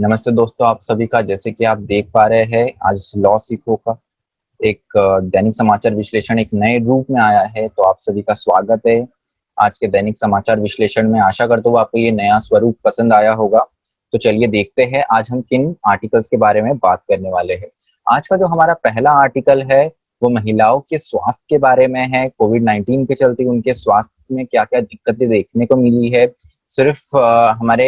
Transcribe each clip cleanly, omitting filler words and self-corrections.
नमस्ते दोस्तों, आप सभी का जैसे कि आप देख पा रहे हैं आज लॉ सीखो का एक दैनिक समाचार विश्लेषण एक नए रूप में आया है। तो आप सभी का स्वागत है आज के दैनिक समाचार विश्लेषण में। आशा करता हूँ आपको ये नया स्वरूप पसंद आया होगा। तो चलिए देखते हैं आज हम किन आर्टिकल्स के बारे में बात करने वाले हैं। आज का जो हमारा पहला आर्टिकल है वो महिलाओं के स्वास्थ्य के बारे में है। कोविड-19 के चलते उनके स्वास्थ्य में क्या क्या दिक्कतें देखने को मिली है, सिर्फ हमारे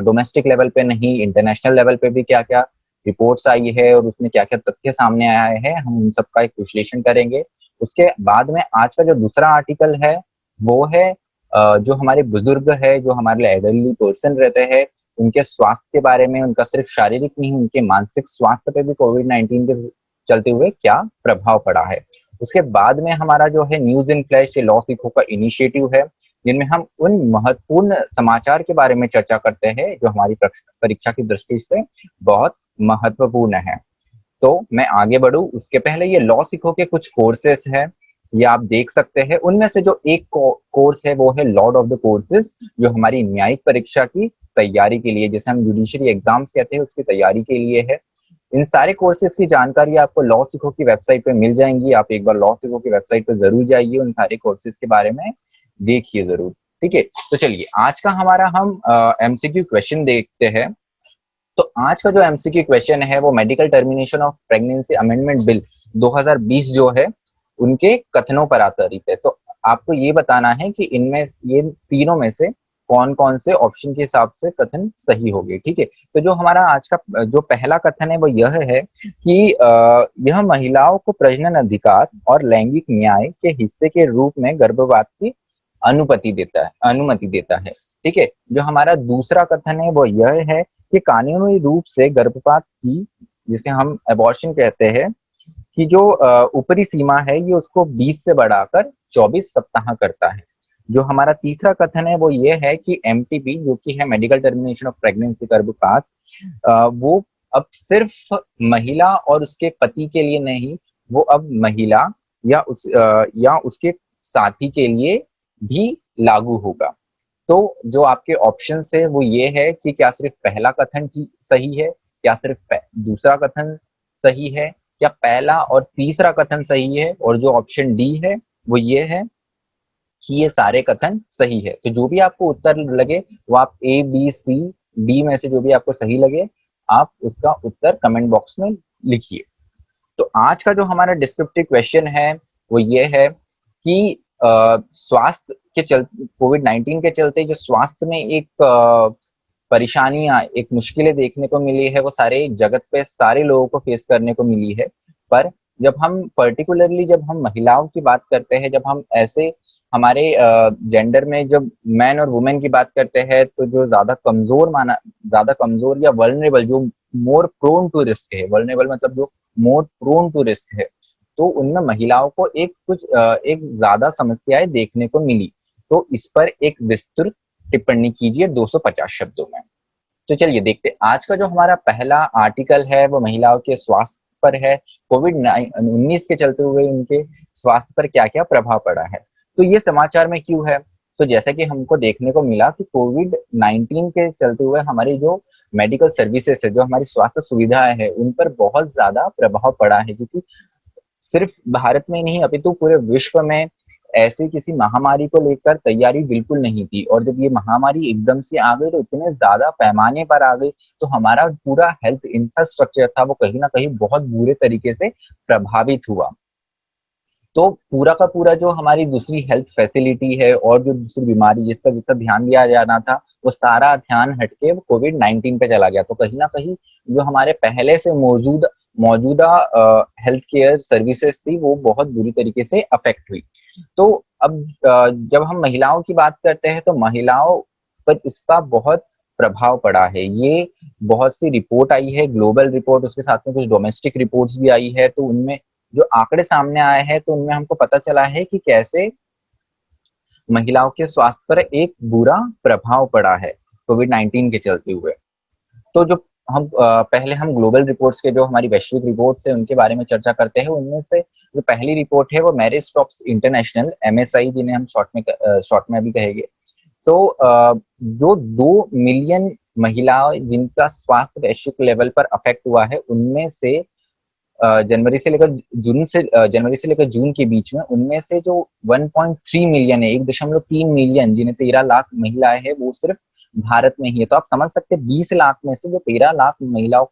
डोमेस्टिक लेवल पे नहीं, इंटरनेशनल लेवल पे भी क्या क्या रिपोर्ट्स आई है और उसमें क्या क्या तथ्य सामने आए हैं, हम उन सबका एक विश्लेषण करेंगे। उसके बाद में आज का जो दूसरा आर्टिकल है वो है जो हमारे बुजुर्ग है, जो हमारे एल्डरली पर्सन रहते हैं, उनके स्वास्थ्य के बारे में, उनका सिर्फ शारीरिक नहीं उनके मानसिक स्वास्थ्य पे भी कोविड-19 के चलते हुए क्या प्रभाव पड़ा है। उसके बाद में हमारा जो है न्यूज इन फ्लैश ये लॉ सीखो का इनिशिएटिव है, जिनमें हम उन महत्वपूर्ण समाचार के बारे में चर्चा करते हैं जो हमारी परीक्षा की दृष्टि से बहुत महत्वपूर्ण है। तो मैं आगे बढ़ूं उसके पहले ये लॉ सीखो के कुछ कोर्सेस है, ये आप देख सकते हैं। उनमें से जो एक कोर्स है वो है लॉर्ड ऑफ द कोर्सेज, जो हमारी न्यायिक परीक्षा की तैयारी के लिए, जैसे हम जुडिशरी एग्जाम्स कहते हैं, उसकी तैयारी के लिए है। इन सारे कोर्सेज की जानकारी आपको लॉ सीखो की वेबसाइट पे मिल जाएंगी। आप एक बार लॉ सीखो की वेबसाइट पे जरूर जाइए, उन सारे कोर्सेज के बारे में देखिए जरूर। ठीक है, तो चलिए आज का हमारा हम एमसीक्यू क्वेश्चन देखते हैं। तो आज का जो एमसीक्यू क्वेश्चन है वो medical termination of pregnancy amendment bill 2020 जो है उनके कथनों पर आधारित है। तो आपको ये बताना है कि इनमें ये तीनों में से कौन कौन से ऑप्शन के हिसाब से कथन सही होंगे। ठीक है, तो जो हमारा आज का जो पहला कथन है वो यह है कि यह महिलाओं को प्रजनन अधिकार और लैंगिक न्याय के हिस्से के रूप में गर्भपात की अनुमति देता है। ठीक है, जो हमारा दूसरा कथन है वो यह है कि कानूनी रूप से गर्भपात की, जिसे हम एबॉर्शन कहते हैं, कि जो ऊपरी सीमा है ये उसको 20 से बढ़ाकर 24 सप्ताह करता है। जो हमारा तीसरा कथन है वो ये है कि एमटीपी जो कि है मेडिकल टर्मिनेशन ऑफ प्रेगनेंसी गर्भपात, वो अब सिर्फ महिला और उसके पति के लिए नहीं, वो अब महिला या उसके साथी के लिए भी लागू होगा। तो जो आपके ऑप्शन है वो ये है कि क्या सिर्फ पहला कथन की सही है, क्या सिर्फ दूसरा कथन सही है, या पहला और तीसरा कथन सही है, और जो ऑप्शन डी है वो ये है कि ये सारे कथन सही है। तो जो भी आपको उत्तर लगे वो आप ए बी सी डी में से जो भी आपको सही लगे आप उसका उत्तर कमेंट बॉक्स में लिखिए। तो आज का जो हमारा डिस्क्रिप्टिव क्वेश्चन है वो ये है कि स्वास्थ्य के चलते, कोविड-19 के चलते जो स्वास्थ्य में एक परेशानियां, एक मुश्किलें देखने को मिली है, वो सारे जगत पे सारे लोगों को फेस करने को मिली है। पर जब हम पर्टिकुलरली जब हम महिलाओं की बात करते हैं, जब हम ऐसे हमारे जेंडर में जब मैन और वुमेन की बात करते हैं, तो जो ज्यादा कमजोर या वर्नरेबल, जो मोर प्रोन टू रिस्क है, वर्नरेबल मतलब जो मोर प्रोन टू रिस्क है, तो उनमें महिलाओं को एक ज्यादा समस्याएं देखने को मिली। तो इस पर एक विस्तृत टिप्पणी कीजिए 250 शब्दों में। तो चलिए देखते आज का जो हमारा पहला आर्टिकल है वो महिलाओं के स्वास्थ्य पर है। कोविड-19 के चलते हुए उनके स्वास्थ्य पर क्या क्या प्रभाव पड़ा है, तो ये समाचार में क्यों है। तो जैसा कि हमको देखने को मिला कि कोविड-19 के चलते हुए हमारी जो मेडिकल सर्विसेज है, जो हमारी स्वास्थ्य सुविधाएं है, उन पर बहुत ज्यादा प्रभाव पड़ा है। क्योंकि सिर्फ भारत में नहीं अपितु पूरे विश्व में ऐसी किसी महामारी को लेकर तैयारी बिल्कुल नहीं थी, और जब ये महामारी एकदम से आ गई तो इतने ज्यादा पैमाने पर आ गई, तो हमारा पूरा हेल्थ इंफ्रास्ट्रक्चर था वो कहीं ना कहीं बहुत बुरे तरीके से प्रभावित हुआ। तो पूरा का पूरा जो हमारी दूसरी हेल्थ फैसिलिटी है और जो दूसरी बीमारी जिसका जितना ध्यान दिया जाना था, वो सारा ध्यान हटके कोविड-19 पे चला गया। तो कहीं ना कहीं जो हमारे पहले से मौजूदा हेल्थ केयर सर्विसेज थी वो बहुत बुरी तरीके से अफेक्ट हुई। तो अब जब हम महिलाओं की बात करते हैं तो महिलाओं पर इसका बहुत प्रभाव पड़ा है। ये बहुत सी रिपोर्ट आई है, ग्लोबल रिपोर्ट, उसके साथ में कुछ डोमेस्टिक रिपोर्ट्स भी आई है। तो उनमें जो आंकड़े सामने आए हैं तो उनमें हमको पता चला है कि कैसे महिलाओं के स्वास्थ्य पर एक बुरा प्रभाव पड़ा है कोविड-19 के चलते हुए। तो जो हम पहले हम ग्लोबल रिपोर्ट्स के, जो हमारी वैश्विक रिपोर्ट्स है, उनके बारे में चर्चा करते हैं। उनमें से जो पहली रिपोर्ट है वो मैरिज स्टॉप्स इंटरनेशनल, एमएसआई, जिन्हें हम शॉर्ट में भी कहेंगे। तो जो 2 मिलियन महिलाएं जिनका स्वास्थ्य वैश्विक लेवल पर अफेक्ट हुआ है, उनमें से जनवरी से लेकर जून के बीच में उनमें से जो 1.3 मिलियन है, 1.3 मिलियन जिन्हें 13 लाख महिलाएं हैं, वो सिर्फ भारत में ही है। तो आप समझ सकते हैं 20 लाख में से जो 13 लाख महिलाओं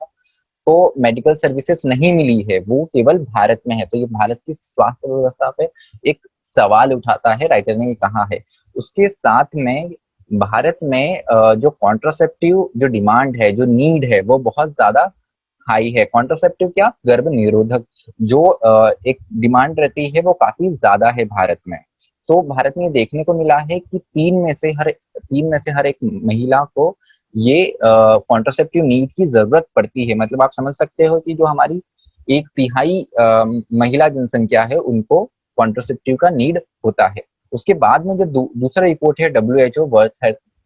को मेडिकल सर्विसेज नहीं मिली है, वो केवल भारत में है। तो ये भारत की स्वास्थ्य व्यवस्था पे एक सवाल उठाता है, राइटर ने ये कहा है। उसके साथ में भारत में जो कॉन्ट्रासेप्टिव जो डिमांड है, जो नीड है, वो बहुत ज्यादा हाई है। कॉन्ट्रासेप्टिव क्या, गर्भ निरोधक जो एक डिमांड रहती है, वो काफी ज्यादा है भारत में। तो भारत में देखने को मिला है कि तीन में से हर एक महिला को ये कॉन्ट्रासेप्टिव नीड की जरूरत पड़ती है। मतलब आप समझ सकते हो कि जो हमारी 1/3 महिला जनसंख्या है, उनको कॉन्ट्रासेप्टिव का नीड होता है। उसके बाद में जो दूसरा रिपोर्ट है WHO वर्ल्ड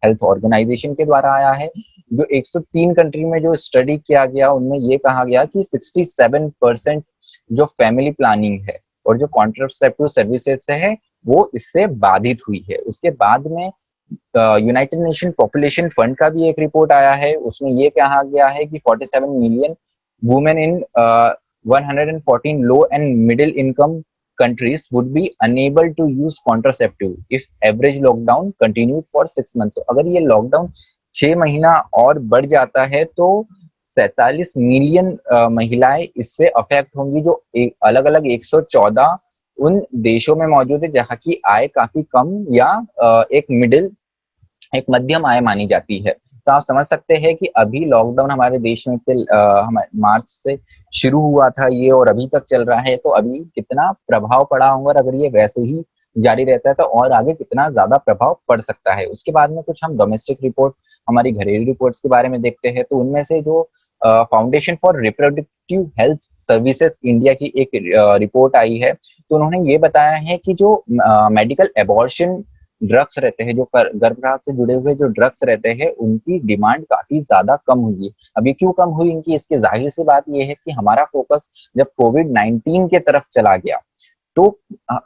हेल्थ ऑर्गेनाइजेशन के द्वारा आया है, जो 103 कंट्री में जो स्टडी किया गया, उनमें ये कहा गया कि 67% जो फैमिली प्लानिंग है और जो कॉन्ट्रासेप्टिव सर्विसेज है, वो इससे बाधित हुई है। उसके बाद में यूनाइटेड नेशन पॉपुलेशन फंड का भी एक रिपोर्ट आया है, उसमें ये कहा गया है कि 47 million women in 114 low and middle income countries would be unable to use contraceptive if average lockdown continued for 6 months। तो अगर ये लॉकडाउन 6 महीना और बढ़ जाता है तो 47 मिलियन महिलाएं इससे अफेक्ट होंगी, जो अलग अलग 114 उन देशों में मौजूद है जहां की आय काफी कम या एक मध्यम आय मानी जाती है। तो आप समझ सकते हैं कि अभी लॉकडाउन हमारे देश में मार्च से शुरू हुआ था ये, और अभी तक चल रहा है। तो अभी कितना प्रभाव पड़ा होगा, और अगर ये वैसे ही जारी रहता है तो और आगे कितना ज्यादा प्रभाव पड़ सकता है। उसके बाद में कुछ हम डोमेस्टिक रिपोर्ट, हमारी घरेलू रिपोर्ट्स के बारे में देखते हैं। तो उनमें से जो foundation for reproductive health services India की एक रिपोर्ट आई है, तो उन्होंने ये बताया है कि जो मेडिकल एबॉर्शन ड्रग्स रहते हैं, जो गर्भपात से जुड़े हुए जो ड्रग्स रहते हैं, उनकी डिमांड काफी ज्यादा कम हुई है। अभी क्यों कम हुई इनकी, इसकी जाहिर सी बात यह है कि हमारा फोकस जब कोविड-19 के तरफ चला गया, तो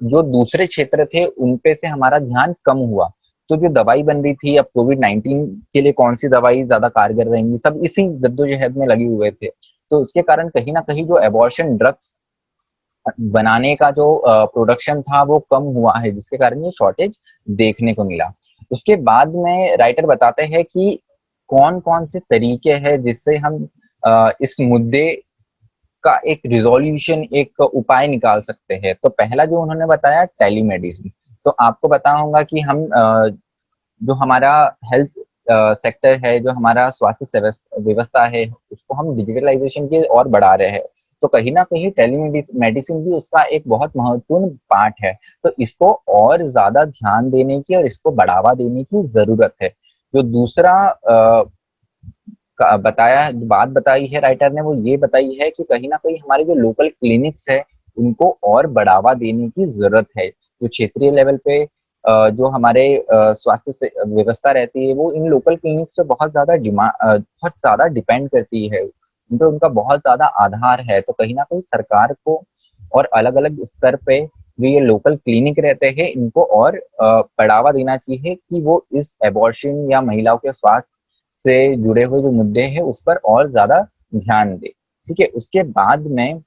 जो दूसरे क्षेत्र थे उन पे से हमारा ध्यान कम हुआ। तो जो दवाई बन रही थी, अब कोविड-19 के लिए कौन सी दवाई ज्यादा कारगर रहेंगी, सब इसी जद्दोजहद में लगे हुए थे। तो उसके कारण कहीं ना कहीं जो एबॉर्शन ड्रग्स बनाने का जो प्रोडक्शन था वो कम हुआ है, जिसके कारण ये शॉर्टेज देखने को मिला। उसके बाद में राइटर बताते हैं कि कौन कौन से तरीके हैं जिससे हम इस मुद्दे का एक रिजोल्यूशन, एक उपाय निकाल सकते हैं। तो पहला जो उन्होंने बताया, टेलीमेडिसिन। तो आपको पता होगा कि हम जो हमारा हेल्थ सेक्टर है, जो हमारा स्वास्थ्य व्यवस्था है, उसको हम डिजिटलाइजेशन की और बढ़ा रहे हैं। तो कहीं ना कहीं टेलीमेडिसिन भी उसका एक बहुत महत्वपूर्ण पार्ट है। तो इसको और ज्यादा ध्यान देने की और इसको बढ़ावा देने की जरूरत है। जो दूसरा बात बताई है राइटर ने, वो ये बताई है कि कहीं ना कहीं हमारे जो लोकल क्लिनिक्स है, उनको और बढ़ावा देने की जरूरत है। जो क्षेत्रीय लेवल पे जो हमारे स्वास्थ्य व्यवस्था रहती है, वो इन लोकल क्लिनिक से बहुत ज्यादा डिपेंड करती है, उन पे उनका बहुत ज्यादा आधार है। तो कहीं ना कहीं सरकार को और अलग अलग स्तर पे जो ये लोकल क्लिनिक रहते हैं, इनको और बढ़ावा देना चाहिए कि वो इस एबॉर्शन या महिलाओं के स्वास्थ्य से जुड़े हुए जो मुद्दे हैं उस पर और ज्यादा ध्यान दे। ठीक है। उसके बाद में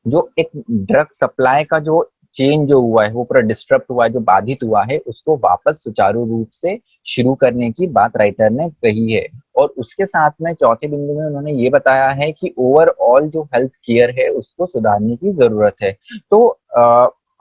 जो एक ड्रग सप्लाई का जो चेन जो हुआ है, वो पूरा डिस्टर्ब हुआ है, जो बाधित हुआ है, उसको वापस सुचारू रूप से शुरू करने की बात राइटर ने कही है। और उसके साथ में चौथे बिंदु में उन्होंने ये बताया है कि ओवरऑल जो हेल्थ केयर है उसको सुधारने की जरूरत है। तो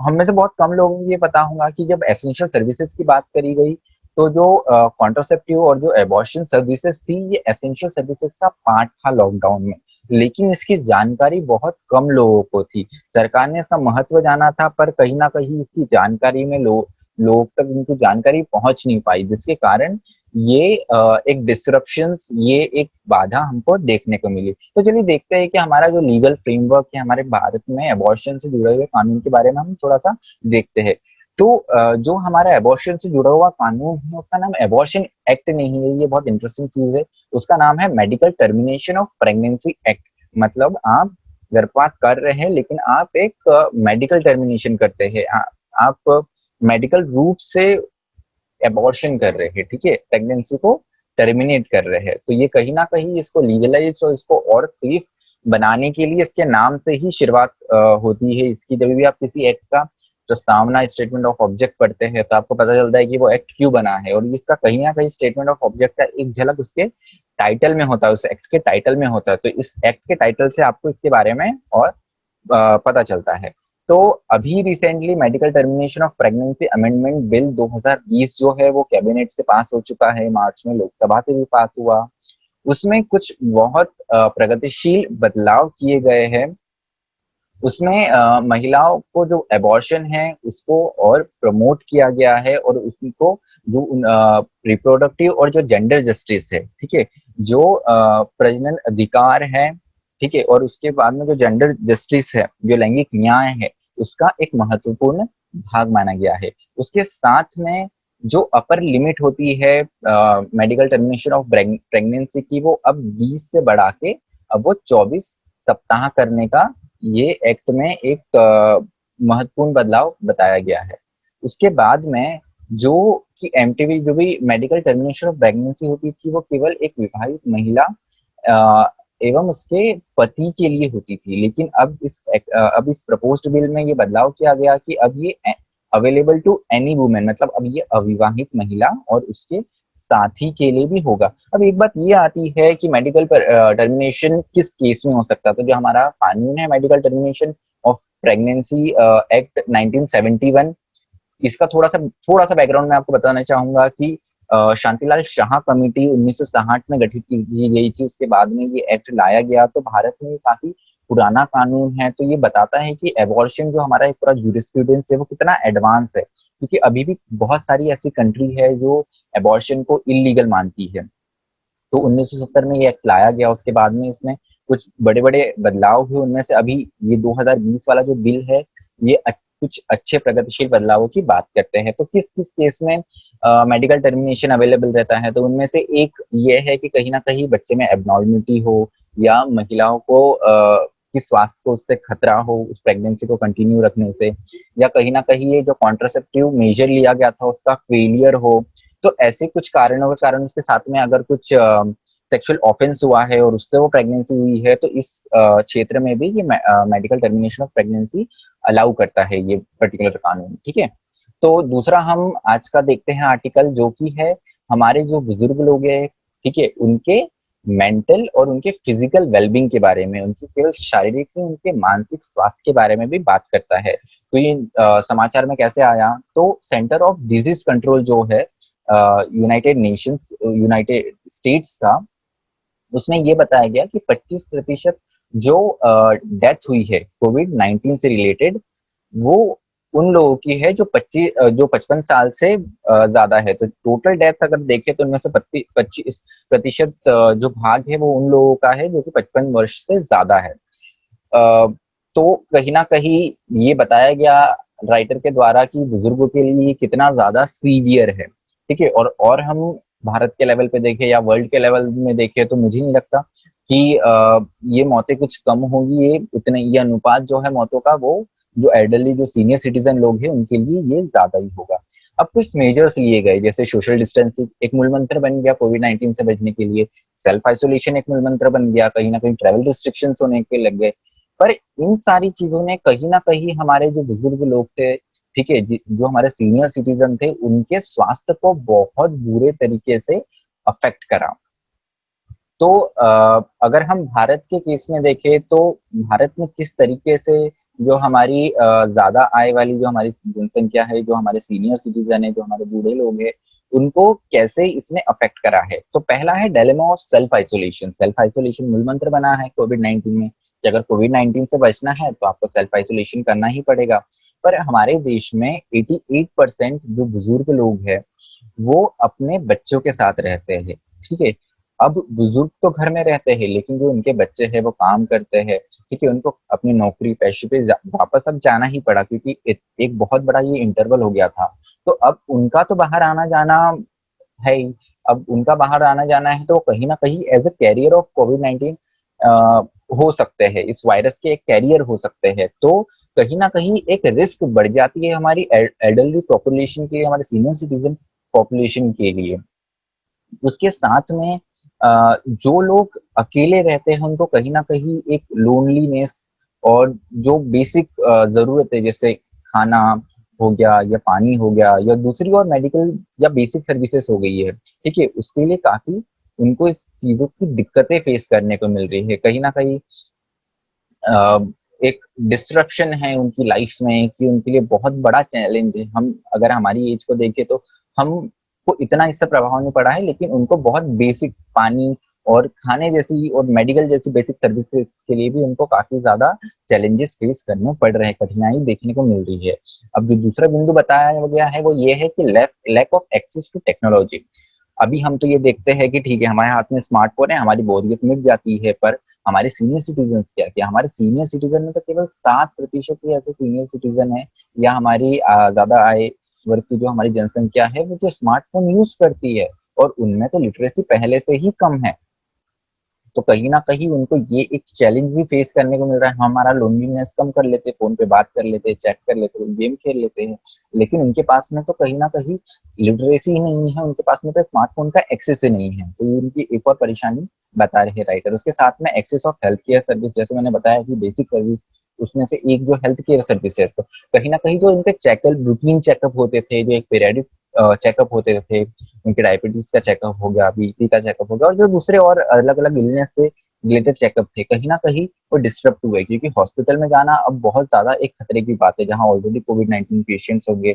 हम में से बहुत कम लोगों को ये पता होगा कि जब एसेंशियल सर्विसेज की बात करी गई, तो जो कॉन्ट्रासेप्टिव और जो एबॉर्शन सर्विसेज थी, ये एसेंशियल सर्विसेज का पार्ट था लॉकडाउन में, लेकिन इसकी जानकारी बहुत कम लोगों को थी। सरकार ने इसका महत्व जाना था, पर कहीं ना कहीं इसकी जानकारी में लोग तक इनकी जानकारी पहुंच नहीं पाई, जिसके कारण ये एक डिसरप्शंस, ये एक बाधा हमको देखने को मिली। तो चलिए देखते हैं कि हमारा जो लीगल फ्रेमवर्क है हमारे भारत में एबॉर्शन से जुड़े हुए कानून के बारे में हम थोड़ा सा देखते हैं। तो जो हमारा एबॉर्शन से जुड़ा हुआ कानून है, उसका नाम एबॉर्शन एक्ट नहीं है, ये बहुत इंटरेस्टिंग चीज है। उसका नाम है medical termination of pregnancy act. मतलब आप गर्भपात कर रहे हैं, लेकिन आप एक मेडिकल टर्मिनेशन करते हैं, आप मेडिकल रूप से एबॉर्शन कर रहे हैं, ठीक है, प्रेगनेंसी को टर्मिनेट कर रहे हैं। तो ये कहीं ना कहीं इसको लीगलाइज और इसको और सेफ बनाने के लिए इसके नाम से ही शुरुआत होती है इसकी। जब भी आप किसी एक्ट का प्रस्तावना स्टेटमेंट ऑफ ऑब्जेक्ट पढ़ते हैं तो आपको पता चलता है कि वो एक्ट क्यों बना है, और इसका कहीं ना कहीं स्टेटमेंट ऑफ ऑब्जेक्ट का एक झलक उसके टाइटल में होता है, उस एक्ट के टाइटल में होता है। तो इस एक्ट के टाइटल से आपको इसके बारे में और पता चलता है। तो अभी recently medical termination of pregnancy amendment bill 2020 जो है वो कैबिनेट से पास हो चुका है, मार्च में लोकसभा से भी पास हुआ। उसमें कुछ बहुत प्रगतिशील बदलाव किए गए हैं। उसमें महिलाओं को जो एबॉर्शन है उसको और प्रमोट किया गया है, और उसको जो रिप्रोडक्टिव और जो जेंडर जस्टिस है, ठीक है, जो प्रजनन अधिकार है, ठीक है, और उसके बाद में जो जेंडर जस्टिस है, जो लैंगिक न्याय है, उसका एक महत्वपूर्ण भाग माना गया है। उसके साथ में जो अपर लिमिट होती है मेडिकल टर्मिनेशन ऑफ प्रेगनेंसी की, वो अब 20 से बढ़ा के अब वो 24 सप्ताह करने का ये एक्ट में एक महत्वपूर्ण बदलाव बताया गया है। उसके बाद में जो कि एमटीवी जो भी मेडिकल टर्मिनेशन ऑफ प्रेगनेंसी होती थी वो केवल एक विवाहित महिला एवं उसके पति के लिए होती थी, लेकिन अब इस प्रपोज्ड बिल में ये बदलाव किया गया कि अब ये अवेलेबल टू एनी वुमेन, मतलब अब ये अविवाहित महिला और उसके साथी के लिए भी होगा। अब एक बात ये आती है कि मेडिकल टर्मिनेशन किस केस में हो सकता है। तो जो हमारा कानून है medical termination of pregnancy act 1971, इसका थोड़ा सा बैकग्राउंड मैं आपको बताना चाहूंगा कि शांतिलाल शाह कमेटी 1960 में गठित की गई थी। उसके बाद में ये एक्ट लाया गया। तो भारत में काफी पुराना कानून है, तो ये बताता है कि एबॉर्शन जो हमारा एक पूरा जूरिस्प्रूडेंस है वो कितना एडवांस है, क्योंकि अभी भी बहुत सारी ऐसी कंट्री है जो एबॉर्शन को इलीगल मानती है। तो 1970 में ये एक्ट लाया गया। उसके बाद में इसमें कुछ बड़े बड़े बदलाव हुए, उनमें से अभी ये 2020 वाला जो बिल है ये कुछ अच्छे प्रगतिशील बदलावों की बात करते हैं। तो किस किस केस में मेडिकल टर्मिनेशन अवेलेबल रहता है, तो उनमें से एक ये है कि कहीं ना कहीं बच्चे में एबनॉर्मलिटी हो, या महिलाओं को कि स्वास्थ्य को उससे खतरा हो उस प्रेगनेंसी को कंटिन्यू रखने से, या कहीं ना कहीं ये जो कॉन्ट्रासेप्टिव मेजर लिया गया था उसका फेलियर हो। तो ऐसे कुछ कारणों के कारण उसके साथ में अगर कुछ सेक्सुअल ऑफेंस हुआ है और उससे वो प्रेगनेंसी हुई है, तो इस क्षेत्र में भी ये medical termination of pregnancy allow करता है ये पर्टिकुलर कानून, ठीक है। तो दूसरा हम आज का देखते हैं आर्टिकल, जो कि है हमारे जो बुजुर्ग लोग हैं, ठीक है, उनके मेंटल और उनके फिजिकल वेलबींग के बारे में, उनकी केवल शारीरिक नहीं उनके मानसिक स्वास्थ्य के बारे में भी बात करता है। तो ये समाचार में कैसे आया, तो सेंटर ऑफ डिजीज कंट्रोल जो है यूनाइटेड स्टेट्स का, उसमें ये बताया गया कि 25% जो डेथ हुई है कोविड 19 से रिलेटेड, वो उन लोगों की है जो 55 साल से ज्यादा है। तो टोटल डेथ अगर देखें तो उनमें से 25% जो भाग है वो उन लोगों का है जो कि 55 वर्ष से ज्यादा है। तो कहीं ना कहीं ये बताया गया राइटर के द्वारा कि बुजुर्गों के लिए कितना ज्यादा सीवियर है, ठीक है। और हम भारत के लेवल पे देखें या वर्ल्ड के लेवल में देखें तो मुझे नहीं लगता कि ये मौतें कुछ कम होंगी। ये अनुपात जो है मौतों का, वो जो एल्डरली जो सीनियर सिटीजन लोग हैं उनके लिए ये ज्यादा ही होगा। अब कुछ मेजर्स लिए गए, जैसे सोशल डिस्टेंसिंग एक मूल मंत्र बन गया कोविड 19 से बचने के लिए, सेल्फ आइसोलेशन एक मूल मंत्र बन गया, कहीं ना कहीं ट्रेवल रिस्ट्रिक्शंस होने के लग गए। पर इन सारी चीजों ने कहीं ना कहीं हमारे जो बुजुर्ग लोग थे, ठीक है, जो हमारे सीनियर सिटीजन थे, उनके स्वास्थ्य को बहुत बुरे तरीके से अफेक्ट करा। तो अगर हम भारत के केस में देखें तो भारत में किस तरीके से जो हमारी ज्यादा आय वाली जो हमारी जनसंख्या है, जो हमारे सीनियर सिटीजन है, जो हमारे बूढ़े लोग हैं, उनको कैसे इसने अफेक्ट करा है। तो पहला है dilemma of self isolation. Self isolation मूल मंत्र बना है कोविड 19 में कि अगर कोविड 19 से बचना है तो आपको सेल्फ आइसोलेशन करना ही पड़ेगा। पर हमारे देश में 88% जो बुजुर्ग लोग हैं वो अपने बच्चों के साथ रहते हैं, ठीक है। अब बुजुर्ग तो घर में रहते हैं, लेकिन जो उनके बच्चे हैं वो काम करते हैं, ठीक है, उनको अपनी नौकरी पेशे पे वापस अब जाना ही पड़ा, क्योंकि एक बहुत बड़ा ये इंटरवल हो गया था। तो अब उनका तो बाहर आना जाना है ही। अब उनका बाहर आना जाना है तो कहीं ना कहीं as a carrier of COVID 19 हो सकते हैं, इस वायरस के एक कैरियर हो सकते हैं। तो कहीं ना कहीं एक रिस्क बढ़ जाती है हमारी एल्डरली पॉपुलेशन के लिए, हमारे सीनियर सिटीजन पॉपुलेशन के लिए। उसके साथ में जो लोग अकेले रहते हैं उनको कहीं ना कहीं एक लोनलीनेस और जो बेसिक जरूरत है, जैसे खाना हो गया या पानी हो गया या दूसरी और मेडिकल या बेसिक सर्विसेज हो गई है, ठीक है, उसके लिए काफी उनको इस चीजों की दिक्कतें फेस करने को मिल रही है। कहीं ना कहीं अ, एक डिस्ट्रप्शन है उनकी लाइफ में कि उनके लिए बहुत बड़ा चैलेंज है। हम अगर हमारी एज को देखें तो हमको इतना इससे प्रभाव नहीं पड़ा है, लेकिन उनको बहुत बेसिक पानी और खाने जैसी और मेडिकल जैसी बेसिक सर्विसेज के लिए भी उनको काफी ज्यादा चैलेंजेस फेस करने पड़ रहे हैं, कठिनाई देखने को मिल रही है। अब जो दूसरा बिंदु बताया गया है वो ये है कि lack of access to technology. अभी हम तो ये देखते हैं कि ठीक है हमारे हाथ में स्मार्टफोन है, हमारी बोरियत मिट जाती है, पर हमारे सीनियर सिटीजन क्या किया, हमारे सीनियर सिटीजन में तो केवल 7% ही ऐसे सीनियर सिटीजन है या हमारी ज्यादा आय वर्ग की जो हमारी जनसंख्या है वो जो स्मार्टफोन यूज करती है, और उनमें तो लिटरेसी पहले से ही कम है। तो कहीं ना कहीं उनको ये एक चैलेंज भी फेस करने को मिल रहा है। हम हमारा लोनलीनेस कम कर लेते, फोन पे बात कर लेते, चैट कर लेते, गेम खेल लेते हैं, लेकिन उनके पास में तो कहीं ना कहीं लिटरेसी ही नहीं है, उनके पास में तो स्मार्टफोन का एक्सेस ही नहीं है। तो ये उनकी एक और परेशानी बता रहे राइटर। उसके साथ में access of health care service, जैसे मैंने बताया कि बेसिक सर्विस उसमें से एक जो हेल्थ केयर सर्विस है, तो कहीं ना कहीं जो इनके चेकअप रूटीन चेकअप होते थे, जो एक पीरियडिक चेकअप होते थे, उनके डायबिटीज का चेकअप हो गया, बीपी का चेकअप हो गया, और जो दूसरे और अलग अलग इलनेस से रिलेटेड चेकअप थे, कहीं ना कहीं वो डिस्टर्ब हुए, क्योंकि हॉस्पिटल में जाना अब बहुत ज्यादा एक खतरे की बात है, जहां ऑलरेडी कोविड-19 पेशेंट्स हो गए।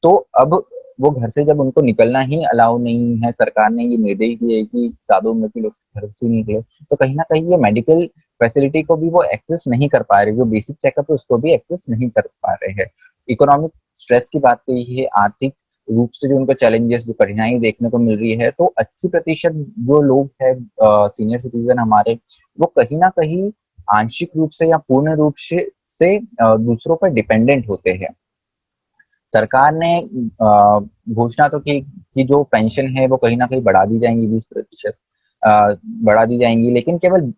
तो अब वो घर से जब उनको निकलना ही अलाउ नहीं है, सरकार ने ये निर्देश दिए कि ज्यादा उम्र के लोग घर से निकले, तो कहीं ना कहीं ये मेडिकल फैसिलिटी को भी वो एक्सेस नहीं कर पा रहे, जो बेसिक चेकअप है उसको भी एक्सेस नहीं कर पा रहे हैं। इकोनॉमिक स्ट्रेस की बात कही है, आर्थिक रूप से जो उनको चैलेंजेस, जो कठिनाई देखने को मिल रही है, तो 80% जो लोग हैं सीनियर सिटीजन हमारे, वो कहीं ना कहीं आंशिक रूप से या पूर्ण रूप से दूसरों पर डिपेंडेंट होते हैं। सरकार ने घोषणा तो की कि जो पेंशन है वो कहीं ना कहीं बढ़ा दी जाएंगी, 20% बढ़ा दी जाएंगी, लेकिन केवल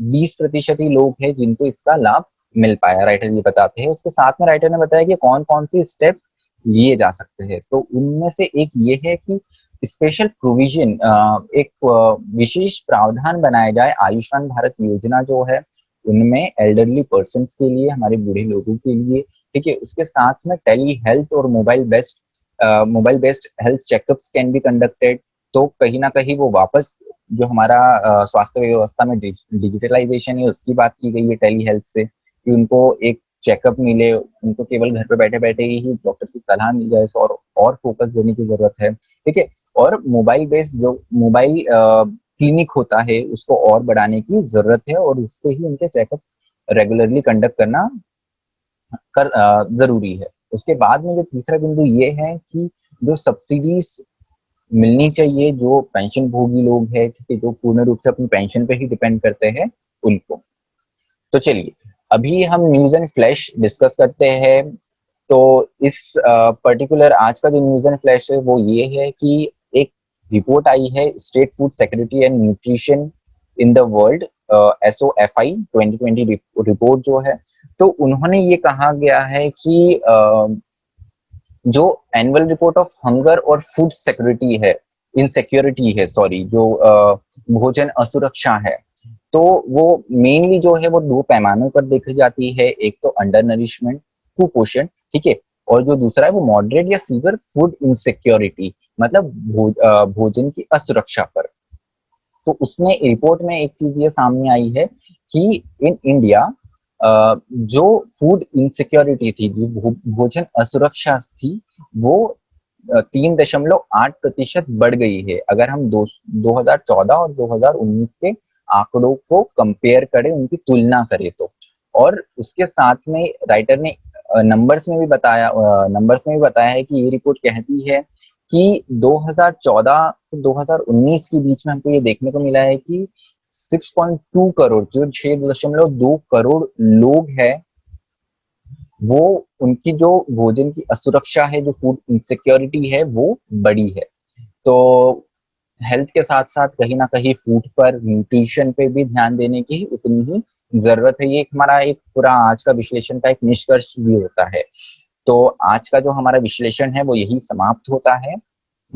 20% ही लोग हैं जिनको इसका लाभ मिल पाया, राइटर ये बताते हैं। उसके साथ में राइटर ने बताया कि कौन कौन सी स्टेप्स लिए जा सकते हैं, तो उनमें से एक ये है कि स्पेशल प्रोविजन, एक विशेष प्रावधान बनाया जाए आयुष्मान भारत योजना जो है उनमें एल्डरली पर्सन के लिए, हमारे बूढ़े लोगों के लिए, ठीक है। उसके साथ में टेली हेल्थ और mobile based health checkups can be conducted. तो कहीं ना कहीं वो वापस जो हमारा स्वास्थ्य व्यवस्था में डिजिटलाइजेशन है उसकी बात की गई है टेली हेल्थ से, कि उनको एक चेकअप मिले, उनको केवल घर पे बैठे बैठे ही डॉक्टर की सलाह मिल जाए, और फोकस देने की जरूरत है, ठीक है। और मोबाइल बेस्ड जो मोबाइल क्लिनिक होता है उसको और बढ़ाने की जरूरत है, और उससे ही उनके चेकअप रेगुलरली कंडक्ट करना जरूरी है। उसके बाद में जो तीसरा बिंदु ये है कि जो सब्सिडीज मिलनी चाहिए जो पेंशन भोगी लोग हैं, ठीक है, जो पूर्ण रूप से अपनी पेंशन पे ही डिपेंड करते हैं, उनको। तो चलिए अभी हम न्यूज एंड फ्लैश डिस्कस करते हैं। तो इस पर्टिकुलर आज का जो न्यूज एंड फ्लैश है वो ये है कि एक रिपोर्ट आई है state food security and nutrition in the world, SOFI 2020 report जो है, तो उन्होंने ये कहा गया है कि जो एनुअल रिपोर्ट ऑफ हंगर और फूड सिक्योरिटी है, इनसिक्योरिटी है, सॉरी, जो भोजन असुरक्षा है, तो वो मेनली जो है वो दो पैमानों पर देखी जाती है। एक तो अंडर नरिशमेंट, कुपोषण, ठीक है, और जो दूसरा है वो मॉडरेट या सीवियर फूड इनसिक्योरिटी, मतलब भोजन की असुरक्षा पर। तो उसमें रिपोर्ट में एक चीज ये सामने आई है कि इन इंडिया जो फूड इनसिक्योरिटी थी, जो भोजन असुरक्षा थी, वो 3.8% बढ़ गई है, अगर हम 2014 और 2019 के आंकड़ों को कंपेयर करें, उनकी तुलना करें तो। और उसके साथ में राइटर ने नंबर्स में भी बताया है कि ये रिपोर्ट कहती है कि 2014 से 2019 के बीच में हमको ये देखने को मिला है कि 6.2 करोड़, जो 6.2 करोड़ लोग हैं, वो उनकी जो भोजन की असुरक्षा है, जो फूड इनसिक्योरिटी है, वो बड़ी है। तो हेल्थ के साथ साथ कहीं ना कहीं फूड पर, न्यूट्रिशन पे भी ध्यान देने की उतनी ही जरूरत है। ये हमारा एक पूरा आज का विश्लेषण का एक निष्कर्ष भी होता है। तो आज का जो हमारा विश्लेषण है वो यही समाप्त होता है।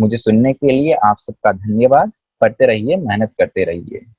मुझे सुनने के लिए आप सबका धन्यवाद। पढ़ते रहिए, मेहनत करते रहिए।